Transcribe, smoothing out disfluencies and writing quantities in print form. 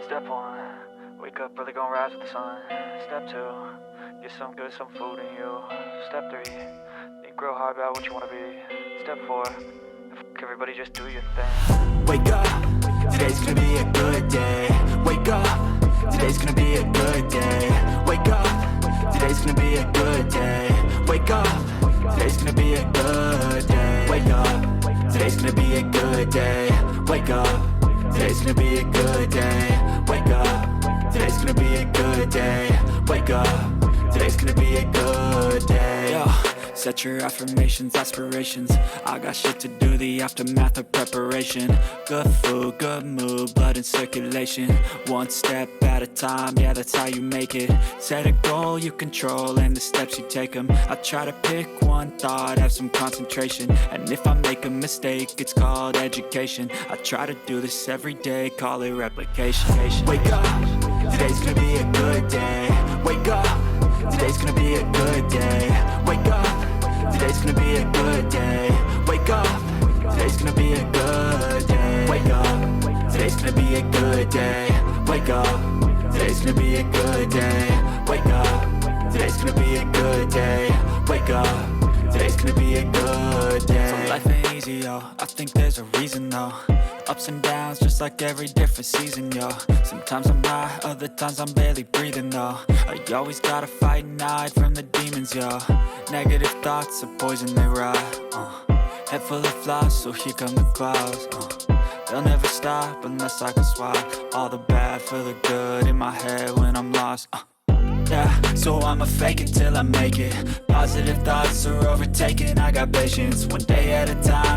Step 1, wake up early, gonna rise with the sun. Step 2, get some good, some food in you. Step 3, think real hard about what you wanna be. Step 4, fuck everybody, just do your thing. Wake up, today's gonna be a good day. Wake up, today's gonna be a good day. Wake up, today's gonna be a good day. Wake up, today's gonna be a good day. Wake up, today's gonna be a good day. Wake up, today's gonna be a good day. Wake up, today's gonna be a good day. Wake up, today's gonna be a good day. Yo, set your affirmations, aspirations. I got shit to do, the aftermath of preparation. Good food, good mood, blood in circulation. One step at a time, yeah, that's how you make it. Set a goal you control and the steps you take them. I try to pick one thought, have some concentration. And if I make a mistake, it's called education. I try to do this every day, call it replication. Wake up, today's gonna be a good day. Wake up, today's gonna be a good day. Wake up, today's gonna be a good day. Wake up, today's gonna be a good day. Wake up, today's gonna be a good day. Wake up, today's gonna be a good day. Wake up, today's gonna be a good day. Wake up, today's gonna be a good day. So life ain't easy, yo, I think there's a reason though. Ups and downs, just like every different season, yo. Sometimes I'm high, other times I'm barely breathing, though. I always gotta fight and hide from the demons, yo. Negative thoughts are poison, they rot. Head full of flies, so here come the clouds. They'll never stop unless I can swap all the bad for the good in my head when I'm lost. Yeah, so I'ma fake it till I make it. Positive thoughts are overtaken, I got patience, one day at a time.